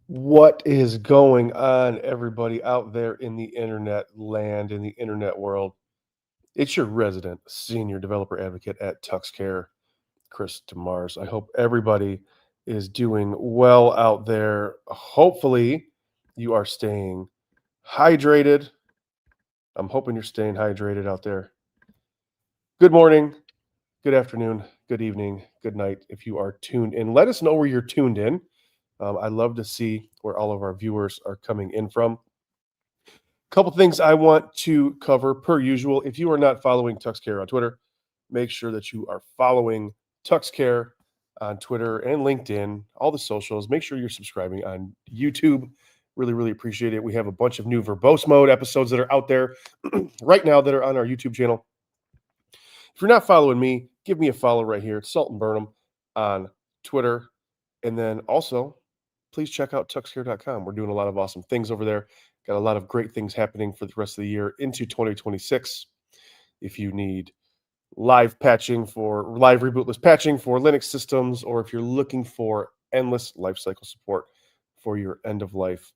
What is going on, everybody out there in the internet land, in the internet world? It's your resident senior developer advocate at TuxCare, Chris DeMars. I hope everybody is doing well out there. Hopefully, you are staying hydrated. I'm hoping you're staying hydrated out there. Good morning, good afternoon, good evening, good night. If you are tuned in, let us know where you're tuned in. I love to see where all of our viewers are coming in from. Couple things I want to cover per usual. If you are not following TuxCare on Twitter, make sure that you are following TuxCare on Twitter and LinkedIn, all the socials. Make sure you're subscribing on YouTube. Really, really appreciate it. We have a bunch of new verbose mode episodes that are out there right now that are on our YouTube channel. If you're not following me, give me a follow right here. It's Sultan Burnham on Twitter. And then also, please check out tuxcare.com. We're doing a lot of awesome things over there. Got a lot of great things happening for the rest of the year into 2026. If you need live rebootless patching for Linux systems, or if you're looking for endless lifecycle support for your end of life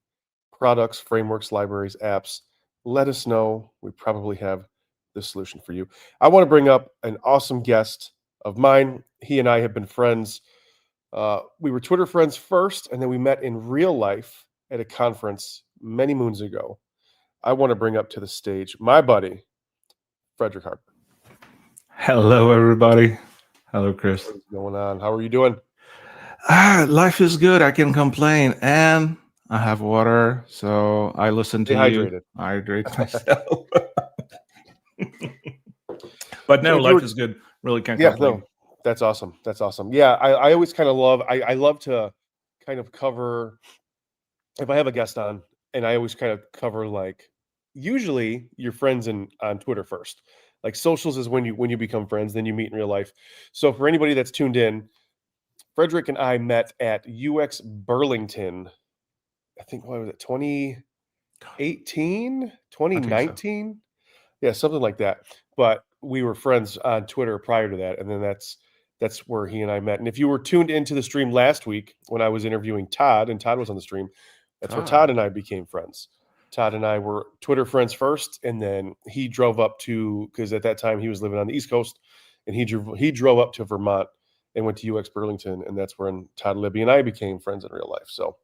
products, frameworks, libraries, apps, let us know. We probably have the solution for you. I want to bring up an awesome guest of mine. He and I have been friends. We were Twitter friends first, and then we met in real life at a conference many moons ago. I want to bring up to the stage my buddy, Frédéric Harper. Hello, everybody. Hello, Chris. What is going on? How are you doing? Life is good. I can complain, and I have water, so I listen to Stay you. hydrated. I hydrate myself. But So no, if you life were, is good. Really can't yeah, complain. no, that's awesome. That's awesome. Yeah, I always kind of love. I love to kind of cover if I have a guest on, and I always kind of cover like usually your friends on Twitter first. Like socials is when you become friends, then you meet in real life. So for anybody that's tuned in, Frédéric and I met at UX Burlington. I think what was it, 2018, I think so. 2019? Yeah, something like that. But we were friends on Twitter prior to that, and then that's where he and I met. And if you were tuned into the stream last week when I was interviewing Todd, and Todd was on the stream, that's where Todd Todd. and I became friends. Todd and I were Twitter friends first, and then he drove up to because at that time he was living on the East Coast, and he drove up to Vermont and went to UX Burlington, and that's when Todd Libby and I became friends in real life. So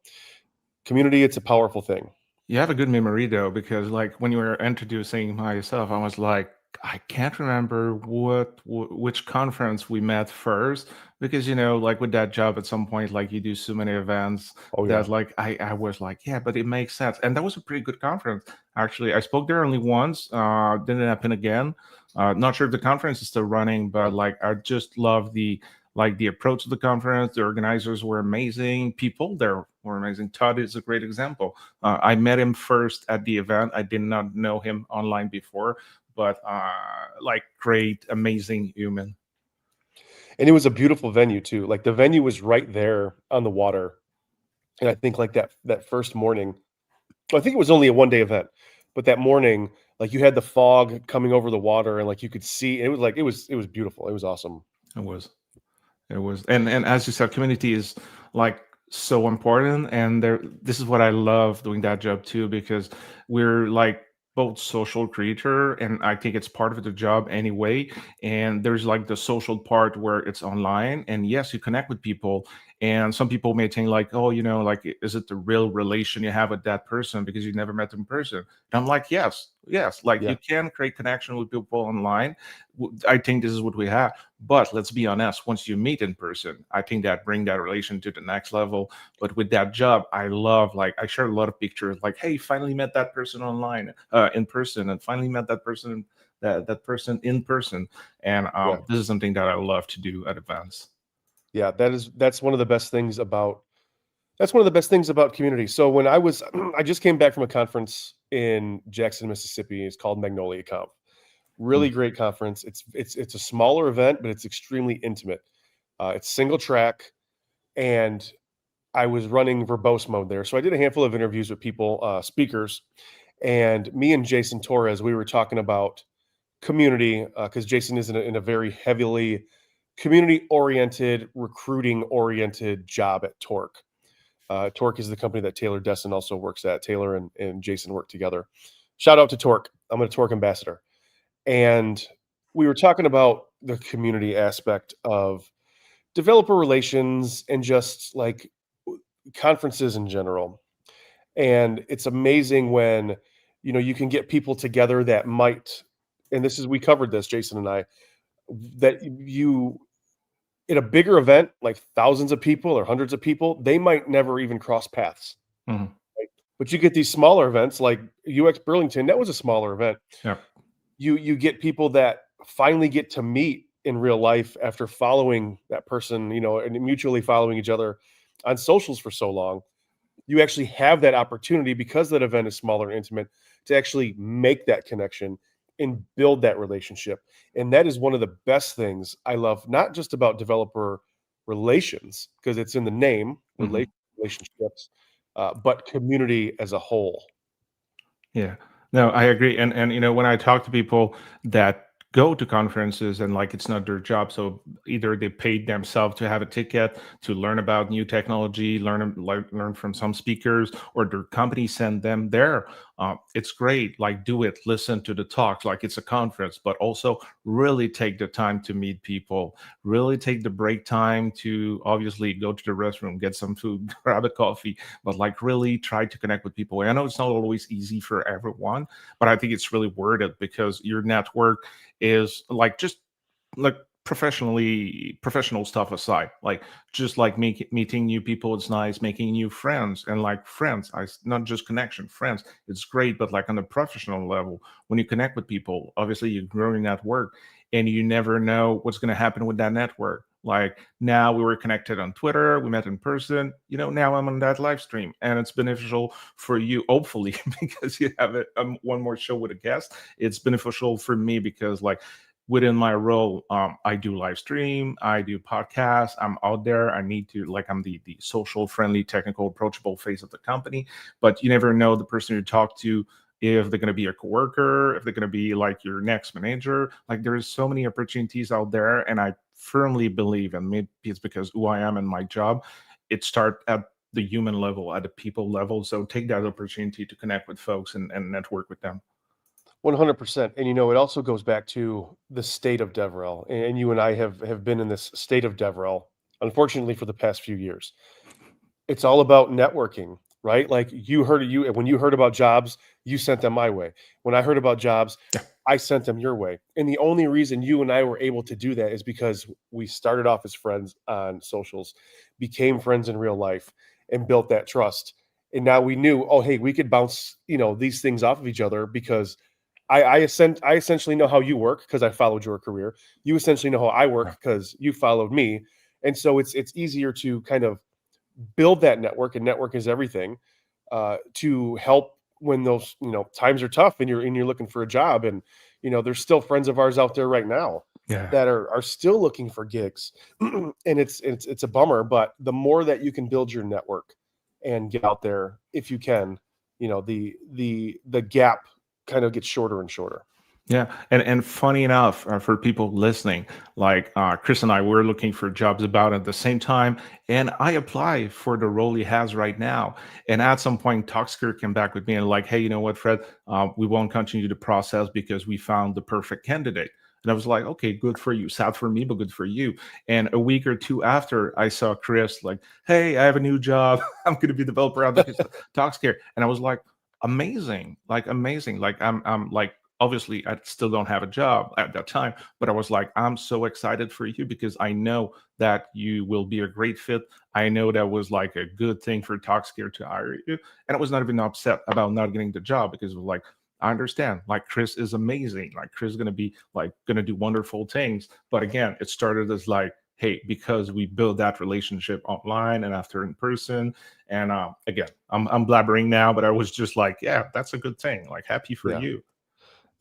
community, it's a powerful thing. You have a good memory though, because like when you were introducing myself, I was like, I can't remember which conference we met first, because like with that job, at some point, like you do so many events Oh yeah. that like I was like, yeah, but it makes sense, and that was a pretty good conference actually. I spoke there only once, didn't happen again. Not sure if the conference is still running, but like I just love the approach of the conference. The organizers were amazing. People there were amazing. Todd is a great example. I met him first at the event. I did not know him online before, but like great, amazing human. And it was a beautiful venue too. Like the venue was right there on the water. And I think like that first morning, I think it was only a one day event, but that morning, like you had the fog coming over the water and like you could see it was beautiful. It was awesome. It was. It was, and as you said, community is like so important, and there. This is what I love doing that job too, because we're like both social creator, and I think it's part of the job anyway. And there's like the social part where it's online, and yes, you connect with people, and some people may think like, oh, like is it the real relation you have with that person because you never met them in person? And I'm like, yes, yes, like Yeah. you can create connection with people online. I think this is what we have, but let's be honest, once you meet in person, I think that bring that relation to the next level. But with that job, I love, like, I share a lot of pictures like, hey, finally met that person online, in person, and finally met that person, that person in person. And Yeah. this is something that I love to do at events. Yeah. That's one of the best things about community. So when I was I just came back from a conference in Jackson, Mississippi. It's called Magnolia Conf. Really Mm. great conference. It's a smaller event, but it's extremely intimate. It's single track, and I was running verbose mode there. So I did a handful of interviews with people, speakers, and me and Jason Torres, we were talking about community because Jason is in a very heavily community oriented, recruiting oriented job at Torque. Torque is the company that Taylor Desson also works at. Taylor and Jason work together. Shout out to Torque. I'm a Torque ambassador. And we were talking about the community aspect of developer relations and just like conferences in general. And it's amazing when, you can get people together that might, and we covered this, Jason and I, that you, in a bigger event, like thousands of people or hundreds of people, they might never even cross paths. Mhm. Right? But you get these smaller events like UX Burlington, that was a smaller event. Yeah. You get people that finally get to meet in real life after following that person, and mutually following each other on socials for so long. You actually have that opportunity because that event is smaller and intimate to actually make that connection and build that relationship. And that is one of the best things I love, not just about developer relations, because it's in the name, Mhm. relationships, but community as a whole. Yeah. No, I agree. And when I talk to people that go to conferences and like it's not their job, so either they paid themselves to have a ticket to learn about new technology, learn from some speakers, or their company send them there. It's great. Like do it, listen to the talks, like it's a conference, but also really take the time to meet people. Really take the break time to obviously go to the restroom, get some food, grab a coffee, but like really try to connect with people. I know it's not always easy for everyone, but I think it's really worth it because your network is like just like professional stuff aside, like just like meeting new people, it's nice. Making new friends and like friends, not just connection, friends, it's great. But like on a professional level, when you connect with people, obviously you grow your network, and you never know what's going to happen with that network. Like now we were connected on Twitter, we met in person, now I'm on that live stream, and it's beneficial for you, hopefully, because you have one more show with a guest. It's beneficial for me because like within my role, I do live stream, I do podcasts, I'm out there. I need to, like, I'm the social, friendly, technical, approachable face of the company. But you never know the person you talk to, if they're going to be a coworker, if they're going to be like your next manager. Like there's so many opportunities out there, and I firmly believe, and maybe it's because who I am and my job, it starts at the human level, at the people level. So take that opportunity to connect with folks and network with them. 100%. And it also goes back to the state of DevRel. And you and I have been in this state of DevRel, unfortunately, for the past few years. It's all about networking, right? Like when you heard about jobs, you sent them my way. When I heard about jobs, Yeah. I sent them your way. And the only reason you and I were able to do that is because we started off as friends on socials, became friends in real life, and built that trust. And now we knew, oh, hey, we could bounce, these things off of each other because I essentially know how you work because I followed your career. You essentially know how I Yeah. work because you followed me. And so it's easier to kind of build that network, and network is everything, to help when those times are tough and you're looking for a job. And there's still friends of ours out there right now Yeah. that are still looking for gigs, and it's a bummer. But the more that you can build your network and get out there, if you can, the gap kind of gets shorter and shorter. Yeah, and funny enough, for people listening, like Chris and I were looking for jobs about at the same time, and I applied for the role he has right now. And at some point, Toxker came back with me and like, hey, you know what, Fred, we won't continue the process because we found the perfect candidate. And I was like, okay, good for you. Sad for me, but good for you. And a week or two after, I saw Chris like, hey, I have a new job. I'm going to be developer advocate at Toxcare, and I was like, amazing, like amazing. Like I'm like obviously I still don't have a job at that time, but I was like, I'm so excited for you because I know that you will be a great fit. I know that was like a good thing for Talkscare to hire you. And I was not even upset about not getting the job because it was like, I understand, like Chris is amazing. Like Chris is gonna be like gonna do wonderful things. But again, it started as like, hey, because we build that relationship online and after in person. And again, I'm blabbering now, but I was just like, yeah, that's a good thing. Like happy for Yeah. you.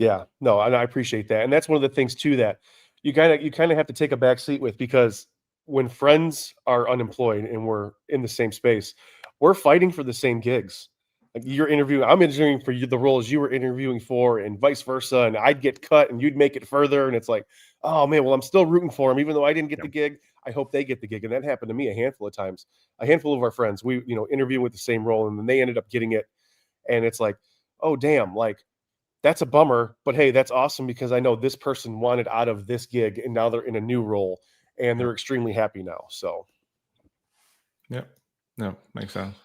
Yeah, no, and I appreciate that, and that's one of the things too that you kinda have to take a back seat with, because when friends are unemployed and we're in the same space, we're fighting for the same gigs. Like, I'm interviewing for you the roles you were interviewing for, and vice versa, and I'd get cut and you'd make it further, and it's like, "Oh, man, well, I'm still rooting for him even though I didn't get Yeah. the gig. I hope they get the gig. And that happened to me a handful of times. A handful of our friends, we, interviewing with the same role, and then they ended up getting it. And it's like, oh, damn, like, that's a bummer, but hey, that's awesome because I know this person wanted out of this gig and now they're in a new role and Yeah. they're extremely happy now. So, Yeah. No, makes sense.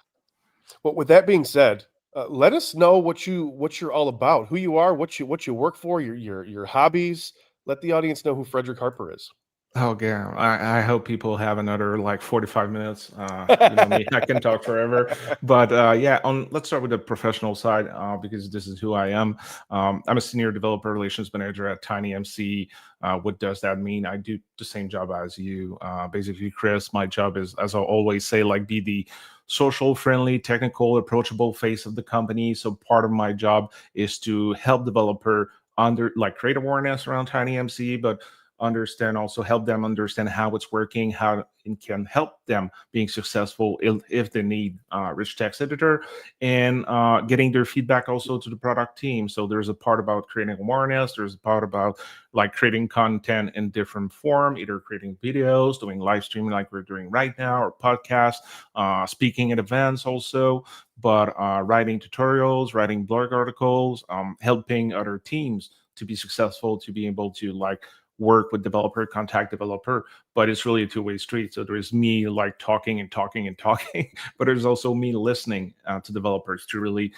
but with that being said, let us know what you're all about, who you are, what you work for, your hobbies. Let the audience know who Frederick Harper is. Oh yeah, I hope people have another like 45 minutes. You know me, I can talk forever. But yeah, on let's start with the professional side because this is who I am. I'm a senior developer relations manager at TinyMCE. What does that mean? I do the same job as you. Basically, Chris, my job is, as I always say, like be the social, friendly, technical, approachable face of the company. So part of my job is to help developer under like create awareness around TinyMCE, but understand also help them understand how it's working, how it can help them being successful if they need rich text editor, and getting their feedback also to the product team. So there's a part about creating awareness, there's a part about like creating content in different form, either creating videos, doing live streaming like we're doing right now, or podcast, speaking at events also, but writing tutorials, writing blog articles, helping other teams to be successful, to be able to like work with developer, contact developer, but it's really a two-way street. So there's me like talking and talking and talking, but there's also me listening to developers to really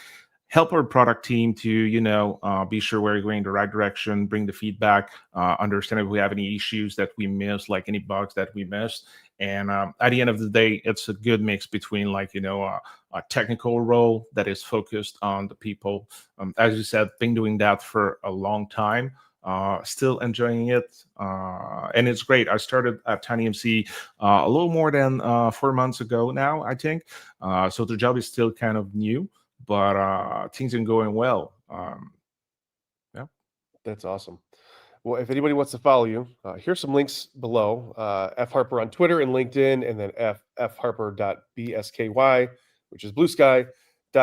help our product team to be sure we're going the right direction, bring the feedback, understand if we have any issues that we missed, like any bugs that we missed. And at the end of the day, it's a good mix between like a technical role that is focused on the people. As you said, been doing that for a long time, still enjoying it, and it's great. I started at TinyMCE a little more than 4 months ago now, I think. So the job is still kind of new, but things are going well. Yeah. That's awesome. Well, if anybody wants to follow you, here's some links below. F Harper on Twitter and LinkedIn, and then fharper.bsky, which is Blue Sky,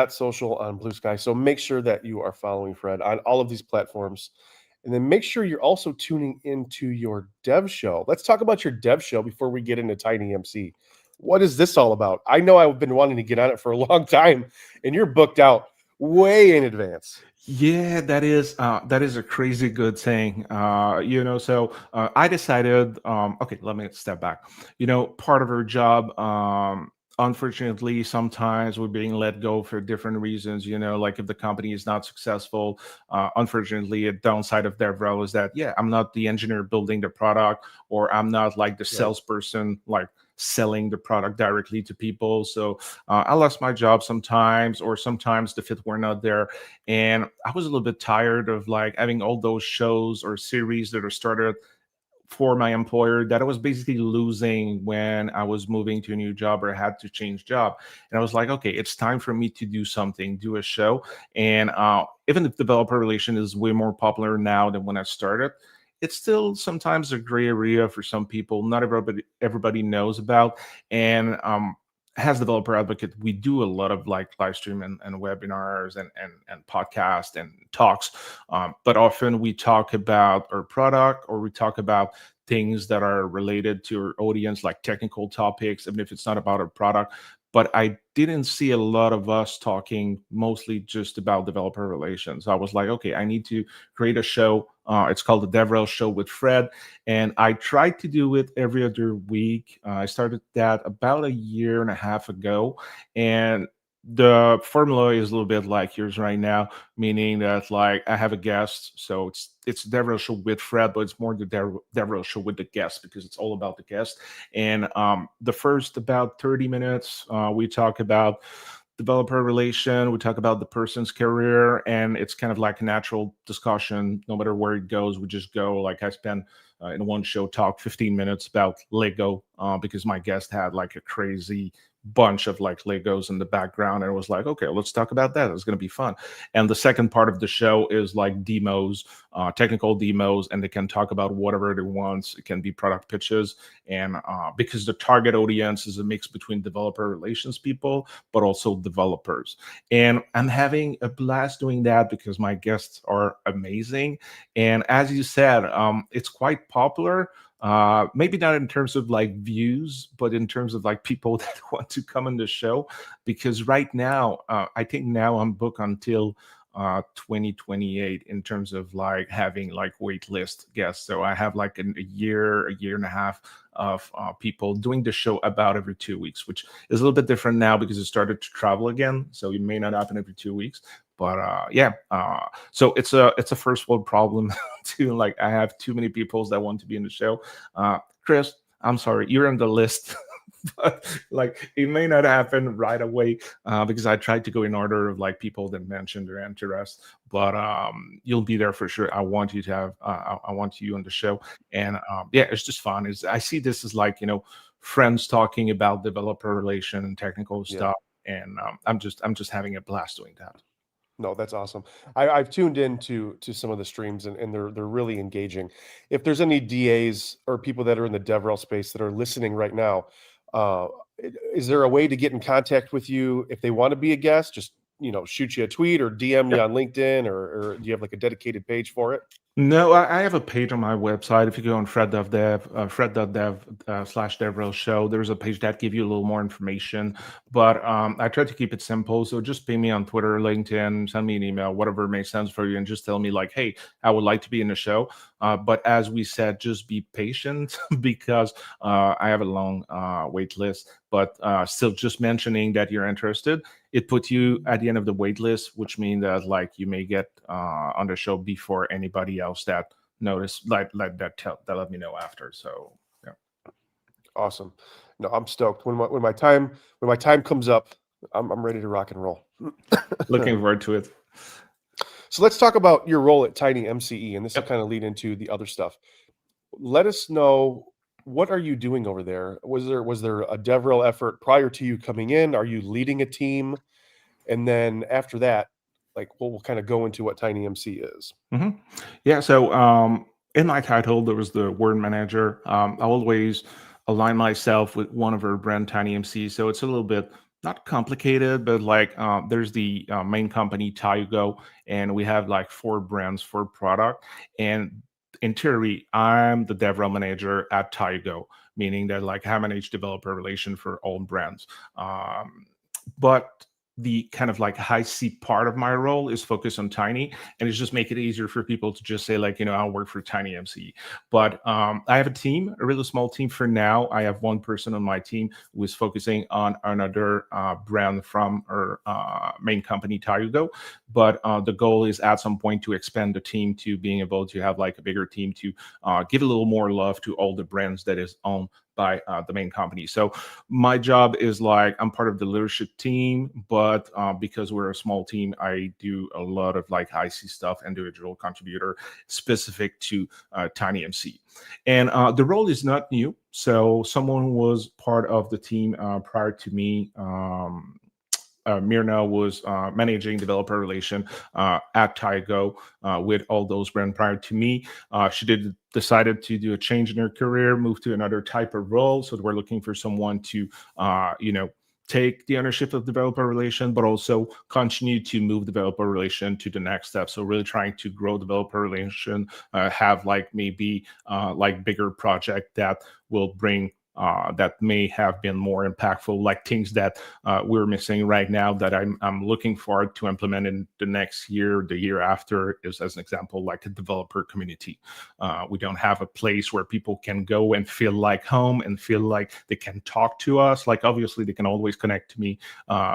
social on Blue Sky. So make sure that you are following Fred on all of these platforms. And then make sure you're also tuning into your dev show. Let's talk about your dev show before we get into Tiny MC. What is this all about? I know I've been wanting to get on it for a long time, and you're booked out way in advance. Yeah, that is a crazy good thing. So I decided. Okay, let me step back. Part of our job. Unfortunately, sometimes we're being let go for different reasons. Like if the company is not successful. Unfortunately, a downside of their role is that yeah, I'm not the engineer building the product, or I'm not like the Right. salesperson like selling the product directly to people. So I lost my job sometimes, or sometimes the fit were not there, and I was a little bit tired of like having all those shows or series that are started for my employer that I was basically losing when I was moving to a new job or had to change job. And I was like, okay, it's time for me to do something, do a show. And even if developer relation is way more popular now than when I started, it's still sometimes a gray area for some people. Not everybody knows about. And as developer advocate, we do a lot of like live stream and webinars and podcast and talks, but often we talk about our product, or we talk about things that are related to our audience, like technical topics, even if it's not about our product. But I didn't see a lot of us talking mostly just about developer relations. I was like, okay, I need to create a show. It's called the DevRel Show with Fred. And I tried to do it every other week. I started that about a year and a half ago. And the formula is a little bit like yours right now, meaning that like I have a guest, so it's DevRel Show with Fred, but it's more the DevRel Show with the guest because it's all about the guest. And the first about 30 minutes, we talk about developer relation, we talk about the person's career, and it's kind of like a natural discussion. No matter where it goes, we just go. Like I spent in one show talk 15 minutes about Lego because my guest had like a crazy bunch of like Legos in the background, and it was like, okay, let's talk about that. It's going to be fun. And the second part of the show is like demos, technical demos, and they can talk about whatever they want. It can be product pitches, and because the target audience is a mix between developer relations people, but also developers. And I'm having a blast doing that because my guests are amazing. And as you said, it's quite popular. Maybe not in terms of like views, but in terms of like people that want to come on the show. Because right now, I think now I'm booked until 2028 in terms of like having like wait list guests. So I have like a year and a half of people doing the show about every 2 weeks, which is a little bit different now because it started to travel again. So it may not happen every 2 weeks. But yeah, so it's a first world problem too. Like I have too many people that want to be in the show. Chris, I'm sorry, you're on the list. But like it may not happen right away because I tried to go in order of like people that mentioned their interest. But you'll be there for sure. I want you to have. I want you on the show, and yeah, it's just fun. Is I see this as like friends talking about developer relation and technical Yeah. stuff, and I'm just having a blast doing that. No, that's awesome. I've tuned into to some of the streams and they're really engaging. If there's any DAs or people that are in the DevRel space that are listening right now, uh, is there a way to get in contact with you if they want to be a guest? Just shoot you a tweet or DM you on LinkedIn, or do you have like a dedicated page for it? No, I have a page on my website. If you go on fred.dev, fred.dev slash DevRel show, there's a page that give you a little more information. But I try to keep it simple. So just ping me on Twitter, LinkedIn, send me an email, whatever makes sense for you, and just tell me like, hey, I would like to be in the show. But as we said, just be patient because I have a long wait list. But still, just mentioning that you're interested, it puts you at the end of the wait list, which means that like you may get on the show before anybody else that notice like that let me know after. So yeah, Awesome. No, I'm stoked. When my time comes up, I'm ready to rock and roll. looking forward to it. So let's talk about your role at TinyMCE, and this will Yep. kind of lead into the other stuff. Let us know, what are you doing over there? Was there a DevRel effort prior to you coming in? Are you leading a team? And then after that, like we'll kind of go into what TinyMCE is. hmm Yeah. So in my title, there was the word manager. I always align myself with one of our brand TinyMC. So it's a little bit not complicated, but like there's the main company Tayugo, and we have like four brands for product. And in theory, I'm the DevRel manager at Tayugo, meaning that like I manage developer relation for all brands. But the kind of like high C part of my role is focused on Tiny, and it's just make it easier for people to just say like, I'll work for TinyMCE. But I have a team, a really small team for now. I have one person on my team who is focusing on another brand from our main company, Tayugo. But the goal is at some point to expand the team to being able to have like a bigger team to give a little more love to all the brands that is owned by the main company. So my job is like I'm part of the leadership team, but because we're a small team, I do a lot of like IC stuff, individual contributor specific to TinyMC. And the role is not new. So someone was part of the team prior to me. Mirna was managing developer relation at Tygo with all those brands prior to me. She decided to do a change in her career, move to another type of role. So we're looking for someone to, take the ownership of developer relation, but also continue to move developer relation to the next step. So really trying to grow developer relation, have like maybe like bigger project that will bring that may have been more impactful, like things that we're missing right now that I'm looking forward to implement in the next year, the year after, is as an example, like a developer community. We don't have a place where people can go and feel like home and feel like they can talk to us. Like obviously they can always connect to me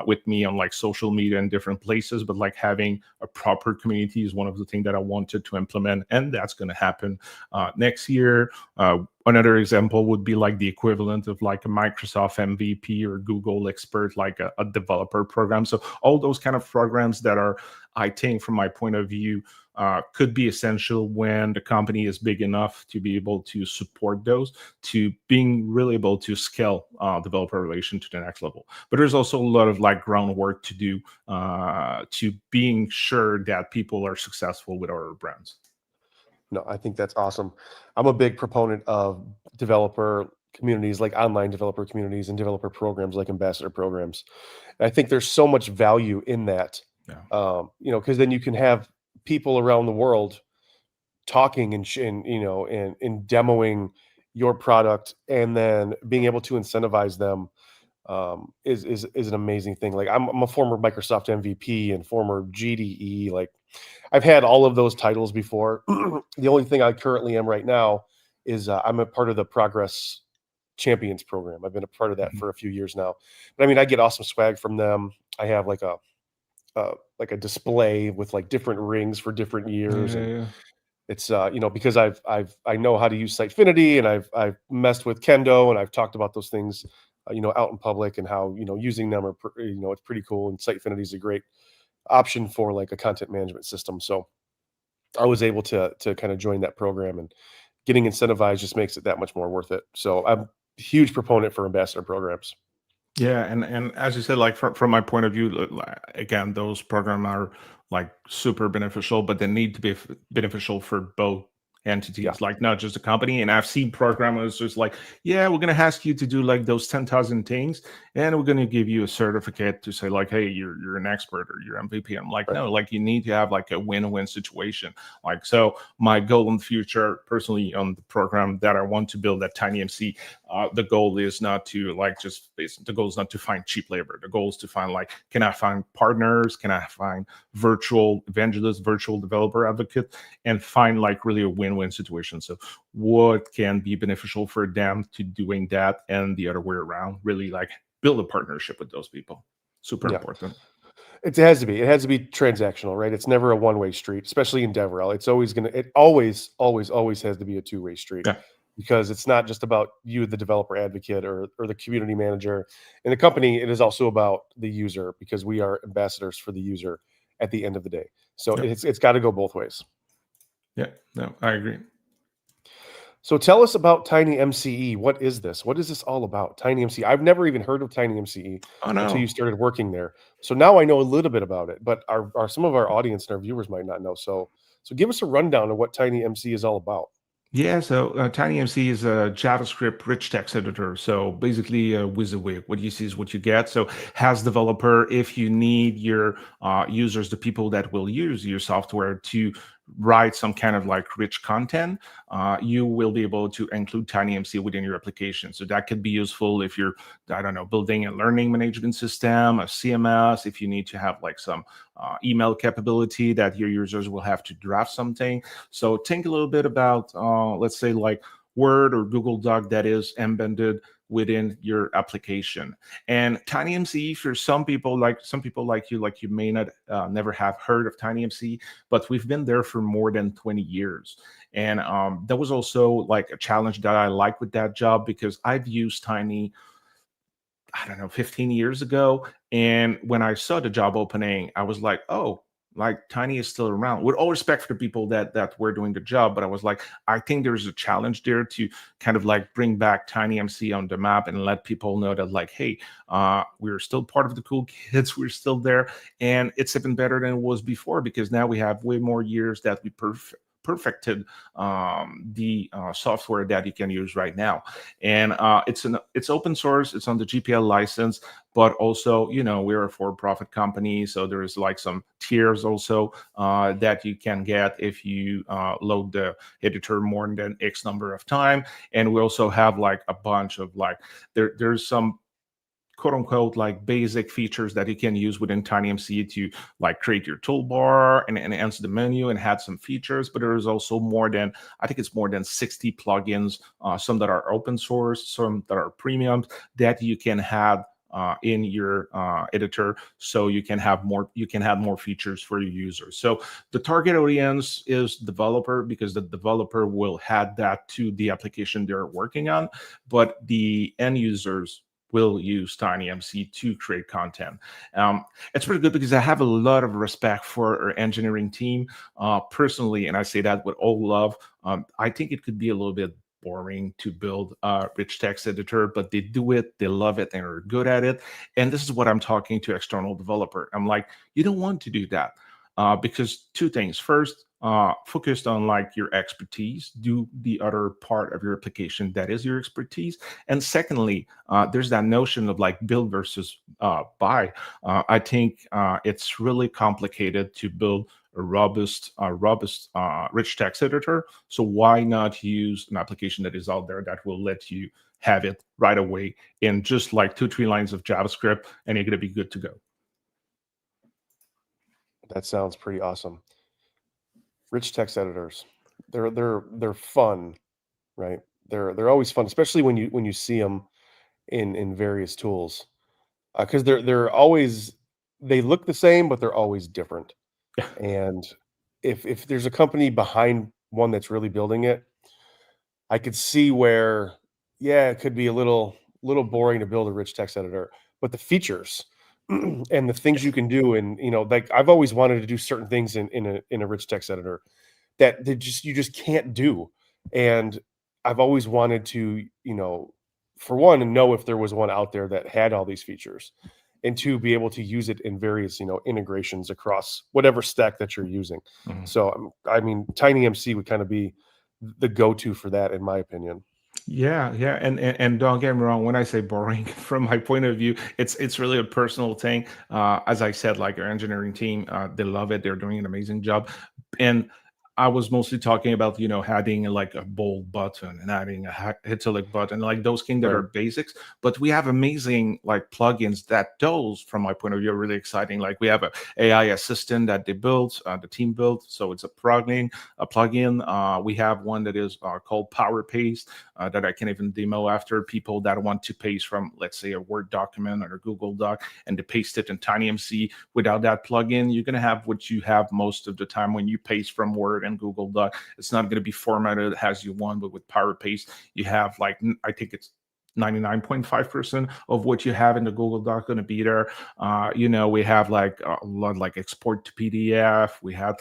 with me on like social media and different places, but like having a proper community is one of the things that I wanted to implement, and that's going to happen next year. Another example would be like the equivalent of like a Microsoft MVP or Google Expert, like a developer program. So all those kind of programs that are, I think, from my point of view, could be essential when the company is big enough to be able to support those, to being really able to scale developer relation to the next level. But there's also a lot of like groundwork to do to being sure that people are successful with our brands. No, I think that's awesome. I'm a big proponent of developer communities, like online developer communities and developer programs like ambassador programs. And I think there's so much value in that, Yeah. because then you can have people around the world talking and demoing your product and then being able to incentivize them is an amazing thing. Like I'm a former Microsoft MVP and former GDE. Like I've had all of those titles before. The only thing I currently am right now is I'm a part of the Progress Champions program. I've been a part of that Mhm. for a few years now. But I mean, I get awesome swag from them. I have like a display with like different rings for different Yeah, years, yeah, and yeah. it's because I know how to use Sitefinity, and I've messed with Kendo, and I've talked about those things out in public, and how using them it's pretty cool, and Sitefinity is a great option for like a content management system. So I was able to kind of join that program, and getting incentivized just makes it that much more worth it. So I'm a huge proponent for ambassador programs. Yeah, and as you said, like from my point of view, again, those programs are like super beneficial, but they need to be beneficial for both Yeah, entities, like not just the company. And I've seen programmers just like, yeah, we're gonna ask you to do like those 10,000 things, and we're gonna give you a certificate to say like, hey, you're an expert or you're MVP. I'm like, right. no, like you need to have like a win-win situation. Like, so my goal in the future, personally, on the program that I want to build at TinyMC, the goal is not to like the goal is not to find cheap labor. The goal is to find like, can I find partners, can I find virtual evangelists, virtual developer advocate, and find like really a win-win situation. So what can be beneficial for them to doing that, and the other way around, really like build a partnership with those people. Super Yeah. important. It has to be. It has to be transactional, right? It's never a one-way street, especially in DevRel. It always has to be a two-way street, Yeah. because it's not just about you, the developer advocate, or the community manager. In the company, it is also about the user, because we are ambassadors for the user at the end of the day. So Yep. it's got to go both ways. Yeah. No, I agree. So tell us about TinyMCE. What is this? What is this all about? TinyMCE. I've never even heard of TinyMCE Oh until you no. started working there. So now I know a little bit about it, but our some of our audience and our viewers might not know. So give us a rundown of what TinyMCE is all about. Yeah, so TinyMC is a JavaScript rich text editor. So basically, WYSIWYG, what you see is what you get. So, as developer, if you need your users, the people that will use your software, to write some kind of like rich content, you will be able to include TinyMC within your application. So that could be useful if you're, I don't know, building a learning management system, a CMS. If you need to have like some email capability that your users will have to draft something. So think a little bit about, let's say, like Word or Google Doc that is embedded within your application. And TinyMCE, for some people like you may not never have heard of TinyMCE, but we've been there for more than 20 years. And that was also like a challenge that I like with that job, because I've used Tiny, I don't know, 15 years ago. And when I saw the job opening, I was like, oh, like Tiny is still around. With all respect for the people that were doing the job, but I was like, I think there's a challenge there to kind of like bring back Tiny MC on the map and let people know that like, hey, we're still part of the cool kids. We're still there, and it's even better than it was before, because now we have way more years that we perfected the software that you can use right now. And it's open source, it's on the GPL license, but also, we're a for-profit company, so there's like some tiers also that you can get if you load the editor more than X number of time. And we also have like a bunch of like, there's some quote unquote like basic features that you can use within TinyMCE to like create your toolbar and enhance the menu and add some features. But there is also more than, I think it's more than 60 plugins, some that are open source, some that are premium, that you can have in your editor, so you can add more features for your users. So the target audience is developer, because the developer will add that to the application they're working on, but the end users will use TinyMC to create content. It's pretty good, because I have a lot of respect for our engineering team personally, and I say that with all love. I think it could be a little bit boring to build a rich text editor, but they do it, they love it, and are good at it. And this is what I'm talking to external developer. I'm like, you don't want to do that. Because two things. First, focused on like your expertise, do the other part of your application that is your expertise. And secondly, there's that notion of like build versus buy. I think it's really complicated to build a robust rich text editor. So why not use an application that is out there that will let you have it right away in just like 2-3 lines of JavaScript, and you're going to be good to go. That sounds pretty awesome. Rich text editors, they're fun, right? They're always fun, especially when you see them in various tools, because they're always they look the same, but they're always different. Yeah. And if there's a company behind one that's really building it, I could see where, yeah, it could be a little boring to build a rich text editor, but the features and the things you can do, and like I've always wanted to do certain things in a rich text editor that you just can't do. And I've always wanted to, for one, know if there was one out there that had all these features, and two, be able to use it in various, integrations across whatever stack that you're using. Mhm. So, I mean, TinyMC would kind of be the go-to for that, in my opinion. Yeah, yeah, and don't get me wrong. When I say boring, from my point of view, it's really a personal thing. As I said, like our engineering team, they love it. They're doing an amazing job, and I was mostly talking about adding like a bold button and adding a hit select button, like those things that Right. are basics. But we have amazing like plugins that those, from my point of view, are really exciting. Like we have a AI assistant that they built, the team built, so it's a plugin. We have one that is called Power Paste that I can even demo after people that want to paste from, let's say, a Word document or a Google Doc and to paste it in TinyMCE. Without that plugin, you're going to have what you have most of the time when you paste from Word and Google Doc. It's not going to be formatted as you want, but with Power Paste, you have like, I think it's 99.5% of what you have in the Google Doc going to be there. We have like a lot like export to PDF. We have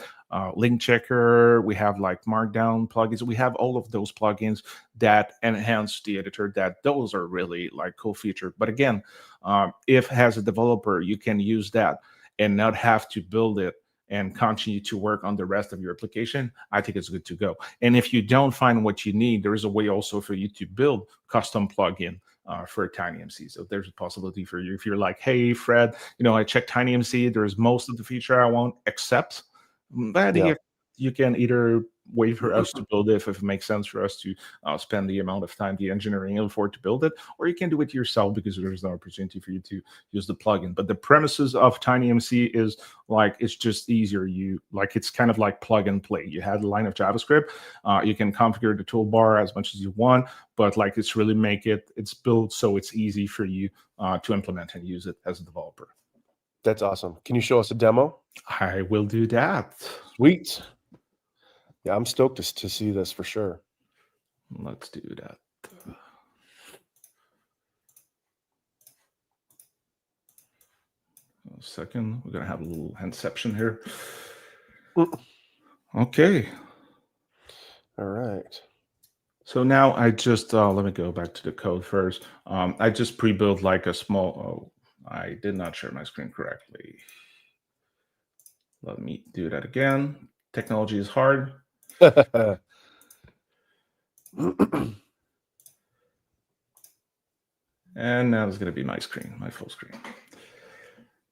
link checker. We have like markdown plugins. We have all of those plugins that enhance the editor. That those are really like cool feature. But again, if as a developer you can use that and not have to build it and continue to work on the rest of your application, I think it's good to go. And if you don't find what you need, there is a way also for you to build custom plugin for TinyMCE. So there's a possibility for you. If you're like, hey, Fred, I checked TinyMCE, there's most of the feature I want, except but Yeah. you can either wait for us to build it if it makes sense for us to spend the amount of time the engineering effort to build it, or you can do it yourself because there's no opportunity for you to use the plugin. But the premises of TinyMCE is like it's just easier. It's kind of like plug and play. You have a line of JavaScript, you can configure the toolbar as much as you want, but like it's really it's built so it's easy for you to implement and use it as a developer. That's awesome. Can you show us a demo? I will do that. Sweet. Yeah, I'm stoked to see this for sure. Let's do that. A second, we're gonna have a little handception here. Okay. All right. So now I just let me go back to the code first. I just pre-built like a small. Oh, I did not share my screen correctly. Let me do that again. Technology is hard. And now it's going to be my screen, my full screen.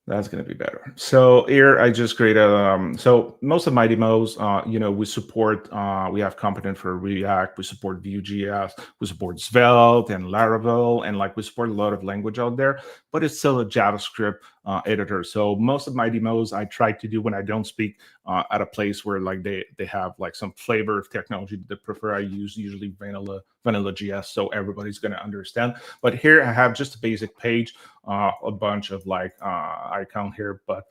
That's going to be better. So here I just created, so most of my demos, we support, we have component for React, we support Vue.js, we support Svelte and Laravel, and like we support a lot of language out there, but it's still a JavaScript editor. So most of my demos I try to do when I don't speak at a place where like they have like some flavor of technology that they prefer. I use usually vanilla JS, so everybody's going to understand. But here I have just a basic page, a bunch of like icon here, but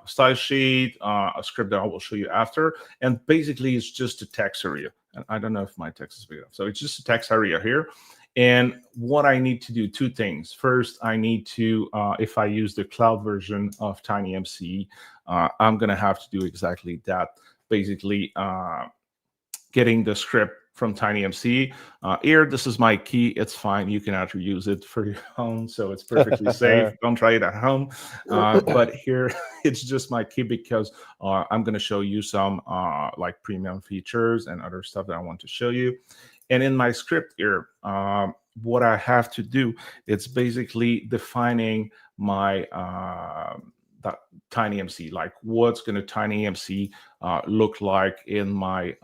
style sheet, a script that I will show you after, and basically it's just a text area. And I don't know if my text is big enough, so it's just a text area here. And what I need to do, two things. First, I need to, if I use the cloud version of TinyMCE, I'm going to have to do exactly that. Basically, getting the script from TinyMCE. Here, this is my key. It's fine. You can actually use it for your own, so it's perfectly safe. Don't try it at home. But here, it's just my key because I'm going to show you some like premium features and other stuff that I want to show you. And in my script here, what I have to do, it's basically defining my that TinyMCE, like what's going to TinyMCE look like in my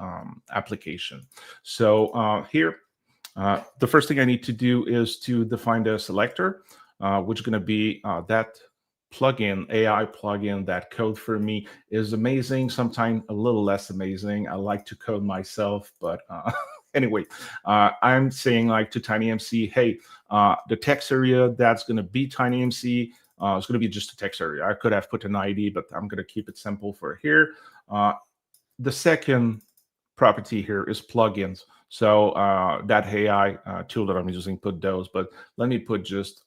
application. So here, the first thing I need to do is to define the selector, which is going to be that plugin, AI plugin. That code for me is amazing, sometimes a little less amazing. I like to code myself, but anyway, I'm saying like to TinyMCE, hey, the text area that's going to be TinyMCE, it's going to be just a text area. I could have put an ID, but I'm going to keep it simple for here. The second property here is plugins. So that AI tool that I'm using, put those, but let me put just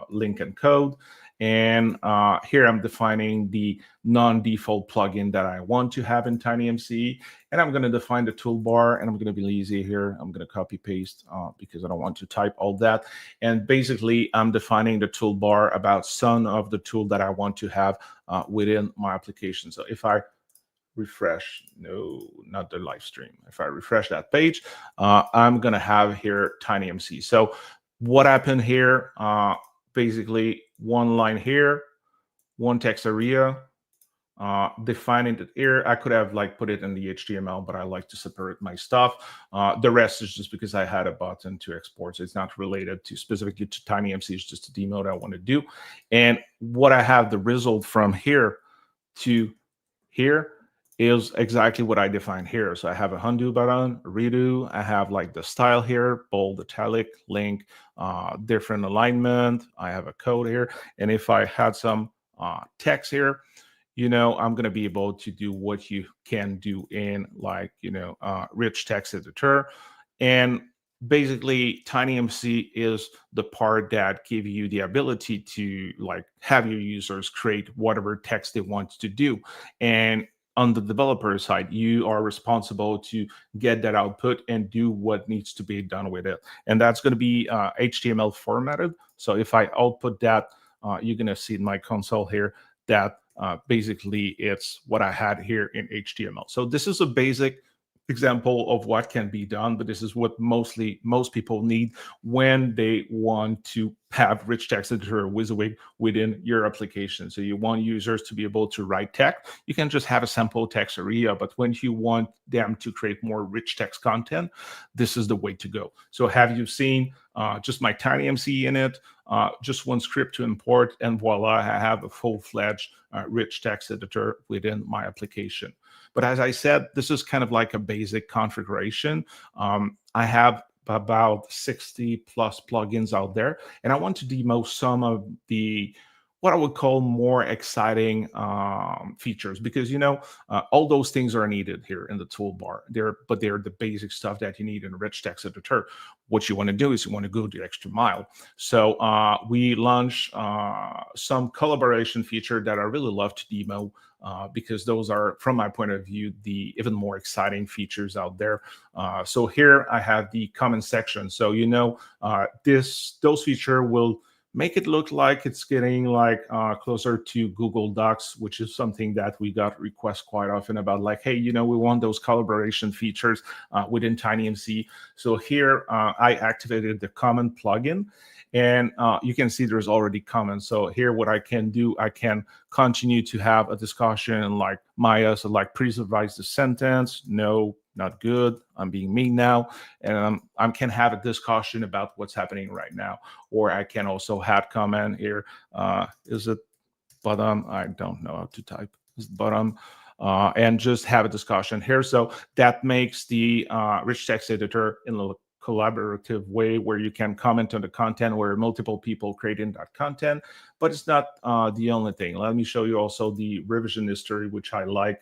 link and code. And here I'm defining the non-default plugin that I want to have in TinyMCE. And I'm going to define the toolbar, and I'm going to be lazy here. I'm going to copy paste because I don't want to type all that. And basically, I'm defining the toolbar about some of the tool that I want to have within my application. So if I refresh, no, not the live stream. If I refresh that page, I'm going to have here TinyMCE. So what happened here, basically one line here, one text area, defining it here. I could have like put it in the HTML, but I like to separate my stuff. The rest is just because I had a button to export. So it's not related to specifically to TinyMCE. It's just a demo that I want to do. And what I have the result from here to here is exactly what I defined here. So I have a undo button, redo. I have like the style here, bold, italic, link, different alignment. I have a code here. And if I had some text here, I'm going to be able to do what you can do in like, rich text editor. And basically TinyMCE is the part that give you the ability to like have your users create whatever text they want to do. And on the developer side, you are responsible to get that output and do what needs to be done with it. And that's going to be HTML formatted. So if I output that, you're going to see in my console here that basically it's what I had here in HTML. So this is a basic example of what can be done, but this is what most people need when they want to have rich text editor WYSIWYG within your application. So you want users to be able to write text. You can just have a simple text area, but when you want them to create more rich text content, this is the way to go. So have you seen just my TinyMCE in it, just one script to import, and voila, I have a full-fledged rich text editor within my application. But as I said, this is kind of like a basic configuration. I have about 60 plus plugins out there, and I want to demo some of the what I would call more exciting features, because all those things are needed here in the toolbar. But they're the basic stuff that you need in a rich text editor. What you want to do is you want to go the extra mile. So we launched some collaboration feature that I really love to demo. Because those are, from my point of view, the even more exciting features out there. So here I have the comment section. So those feature will make it look like it's getting like closer to Google Docs, which is something that we got requests quite often about, like, hey, we want those collaboration features within TinyMCE. So here I activated the comment plugin. And you can see there's already comments. So here, what I can do, I can continue to have a discussion like Maya, so like please revise the sentence. No, not good. I'm being mean now. And I can have a discussion about what's happening right now. Or I can also add comment here. Is it bottom? I don't know how to type. Is it bottom? And just have a discussion here. So that makes the rich text editor in the collaborative way where you can comment on the content, where multiple people creating that content. But it's not the only thing. Let me show you also the revision history, which I like.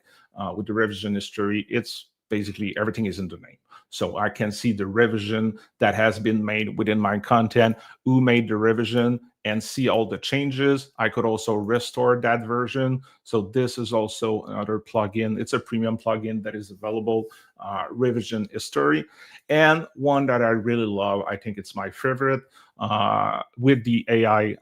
With the revision history, it's basically everything is in the name. So I can see the revision that has been made within my content, who made the revision, and see all the changes. I could also restore that version. So this is also another plugin. It's a premium plugin that is available, Revision History. And one that I really love, I think it's my favorite, with the AI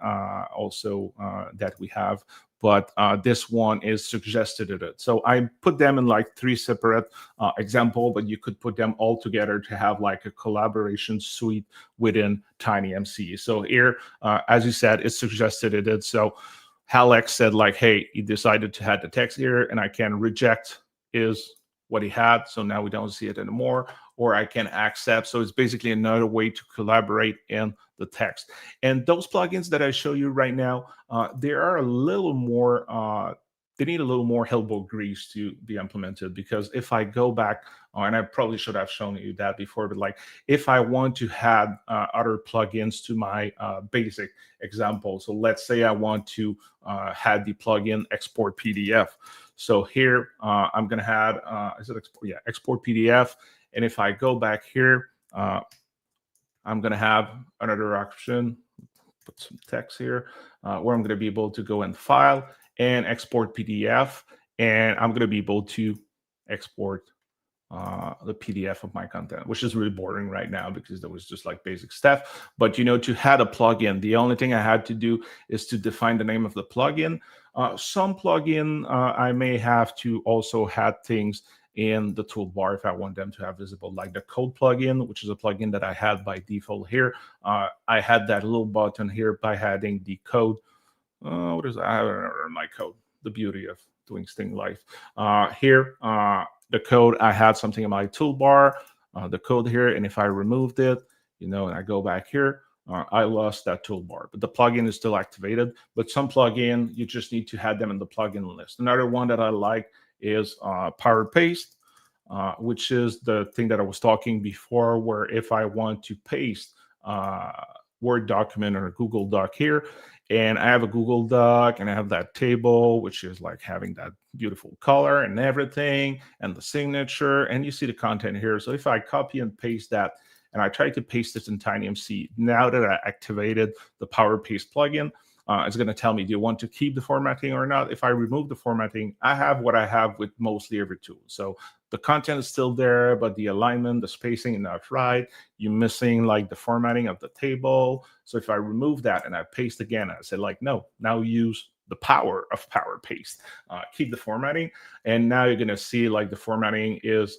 also that we have. But this one is suggested in it. So I put them in like three separate example, but you could put them all together to have like a collaboration suite within TinyMCE. So here, as you said, it's suggested in it. So Alex said like, hey, he decided to have the text here, and I can reject is what he had. So now we don't see it anymore, or I can accept. So it's basically another way to collaborate in the text. And those plugins that I show you right now, they are a little more, they need a little more elbow grease to be implemented, because if I go back, and I probably should have shown you that before, but like if I want to add other plugins to my basic example, so let's say I want to add the plugin export PDF. So here I'm going to add, is it export? Yeah, export PDF. And if I go back here, I'm going to have another option, put some text here, where I'm going to be able to go in File and Export PDF. And I'm going to be able to export the PDF of my content, which is really boring right now because that was just like basic stuff. But to add a plugin, the only thing I had to do is to define the name of the plugin. Some plugin, I may have to also add things in the toolbar if I want them to have visible, like the code plugin, which is a plugin that I had by default here. I had that little button here by adding the code. What is that? I don't know my code. The beauty of doing Sting Life. Here, the code, I had something in my toolbar, the code here, and if I removed it, and I go back here, I lost that toolbar, but the plugin is still activated. But some plugin, you just need to have them in the plugin list. Another one that I like is Power Paste, which is the thing that I was talking before, where if I want to paste Word document or a Google Doc here, and I have a Google Doc and I have that table, which is like having that beautiful color and everything and the signature, and you see the content here. So if I copy and paste that and I try to paste it in TinyMCE, now that I activated the Power Paste plugin, it's going to tell me, do you want to keep the formatting or not? If I remove the formatting, I have what I have with mostly every tool. So the content is still there, but the alignment, the spacing is not right. You're missing like the formatting of the table. So if I remove that and I paste again, I say like, no, now use the power of Power Paste. Keep the formatting. And now you're going to see like the formatting is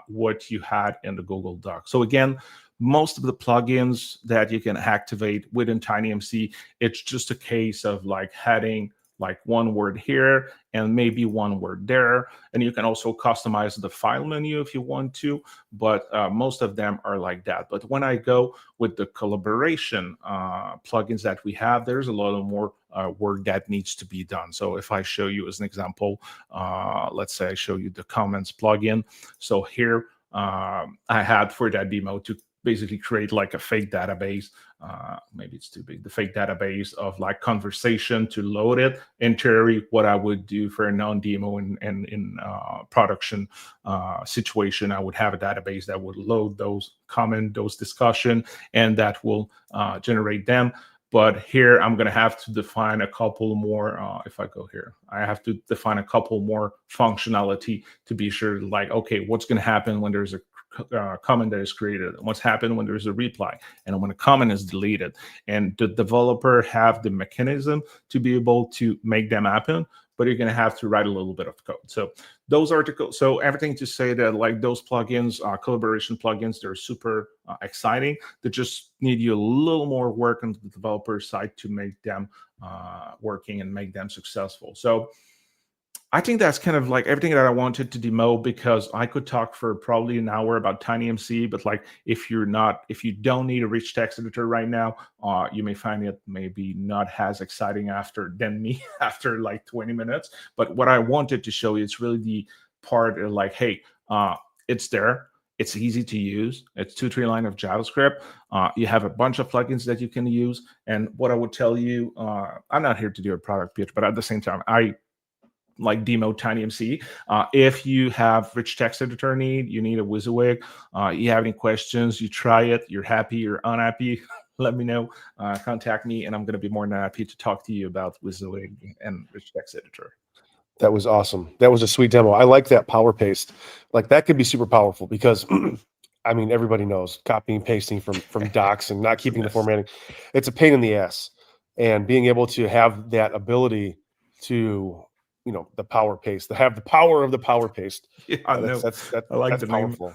what you had in the Google Doc. So again, most of the plugins that you can activate within TinyMCE, it's just a case of like adding like one word here and maybe one word there. And you can also customize the file menu if you want to, but most of them are like that. But when I go with the collaboration plugins that we have, there's a lot of more work that needs to be done. So if I show you as an example, let's say I show you the comments plugin. So here I had for that demo to basically create like a fake database. Maybe it's too big. The fake database of like conversation to load it. In theory, what I would do for a non-demo and in production situation, I would have a database that would load those comment, those discussion, and that will generate them. But here I'm going to have to define a couple more. If I go here, I have to define a couple more functionality to be sure, like, okay, what's going to happen when there's a comment that is created, what's happened when there's a reply, and when a comment is deleted, and the developer have the mechanism to be able to make them happen, but you're going to have to write a little bit of code. So those articles, so everything to say that like those plugins, collaboration plugins, they're super exciting. They just need you a little more work on the developer side to make them working and make them successful. So I think that's kind of like everything that I wanted to demo, because I could talk for probably an hour about TinyMCE, but like if you don't need a rich text editor right now, you may find it maybe not as exciting than me after like 20 minutes. But what I wanted to show you, it's really the part of like, hey, it's there. It's easy to use. It's 2-3 line of JavaScript. You have a bunch of plugins that you can use. And what I would tell you, I'm not here to do a product pitch, but at the same time, I like demo TinyMCE. If you have rich text editor need, you need a WYSIWYG, you have any questions, you try it, you're happy, you're unhappy, let me know. Contact me, and I'm going to be more than happy to talk to you about WYSIWYG and Rich Text Editor. That was awesome. That was a sweet demo. I like that power paste. Like that could be super powerful because I mean everybody knows copying pasting from docs and not It's the keeping the best. formatting. It's a pain in the ass. And being able to have that ability to, the power paste, to have the power of the power paste. Yeah, I That's know. that's that I like that's the name. powerful.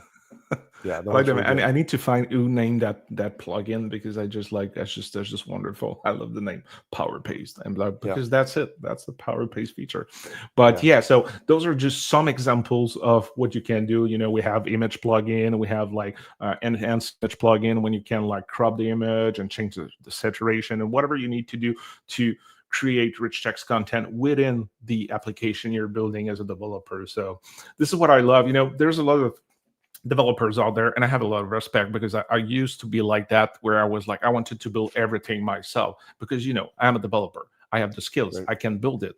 Yeah, I no, like that's them. really good. I need to find who named that plugin because I just like that's just wonderful. I love the name Power Paste and like, Yeah, because that's it. That's the Power Paste feature. But yeah, yeah, so those are just some examples of what you can do. We have image plugin, we have like enhanced image plugin when you can like crop the image and change the saturation and whatever you need to do to create rich text content within the application you're building as a developer. So this is what I love. There's a lot of developers out there, and I have a lot of respect because I used to be like that, where I was like I wanted to build everything myself because I'm a developer, I have the skills, right. I can build it.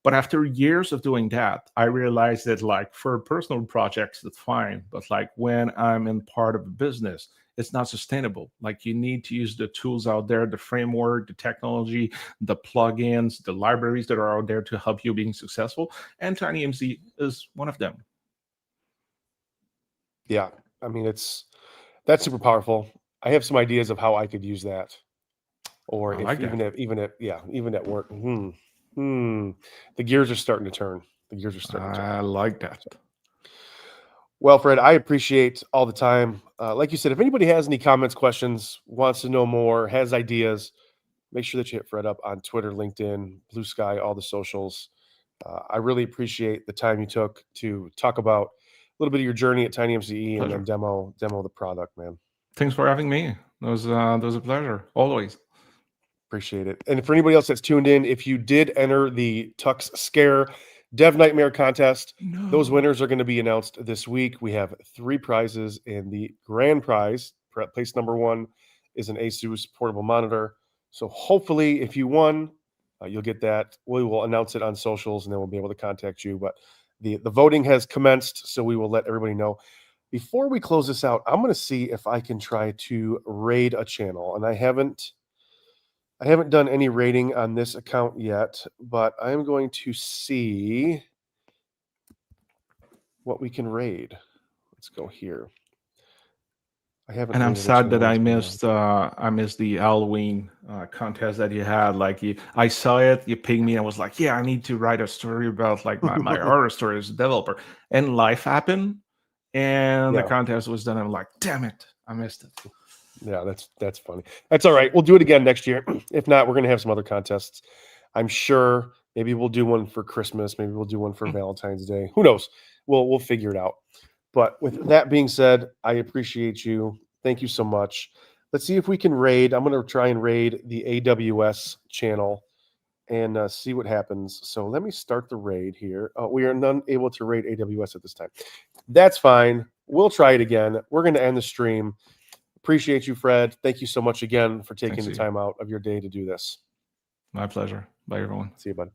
But after years of doing that, I realized that like for personal projects that's fine, but like when I'm in part of a business, it's not sustainable. Like you need to use the tools out there, the framework, the technology, the plugins, the libraries that are out there to help you being successful, and TinyMCE is one of them. Yeah, I mean that's super powerful. I have some ideas of how I could use that, or I if like even that. at even at yeah even at work. The gears are starting to turn. The gears are starting to turn. I like So, that. well, Fred, I appreciate all the time. Like you said, if anybody has any comments, questions, wants to know more, has ideas, make sure that you hit Fred up on Twitter, LinkedIn, Blue Sky, all the socials. I really appreciate the time you took to talk about a little bit of your journey at TinyMCE and then Pleasure. demo the product, man. Thanks for having me. That was a pleasure. Always. Appreciate it. And for anybody else that's tuned in, if you did enter the Tux Scare Dev Nightmare contest, those No. winners are going to be announced this week. We have 3 prizes, and the grand prize, place number 1, is an Asus portable monitor. So hopefully, if you won, you'll get that. We will announce it on socials, and then we'll be able to contact you. But the voting has commenced, so we will let everybody know. Before we close this out, I'm going to see if I can try to raid a channel, and I haven't done any rating on this account yet, but I'm going to see what we can raid. Let's go here. I haven't And I'm raided a sad that channel in too long. I missed the Halloween contest that you had. Like I saw it, you pinged me. I was like, yeah, I need to write a story about like my horror story as a developer. And life happened, and the Yeah, contest was done. I'm like, damn it, I missed it. yeah, that's funny. That's all right. We'll do it again next year. If not, we're gonna have some other contests. I'm sure. Maybe we'll do one for Christmas. Maybe we'll do one for Valentine's Day. Who knows? We'll figure it out. But with that being said, I appreciate you. Thank you so much. Let's see if we can raid. I'm going to try and raid the AWS channel and see what happens. So let me start the raid here. We are none able to raid AWS at this time. That's fine. We'll try it again. We're going to end the stream. Appreciate you, Fred. Thank you so much again for taking Thanks the to you. time out of your day to do this. My pleasure. Bye, everyone. See you, bud.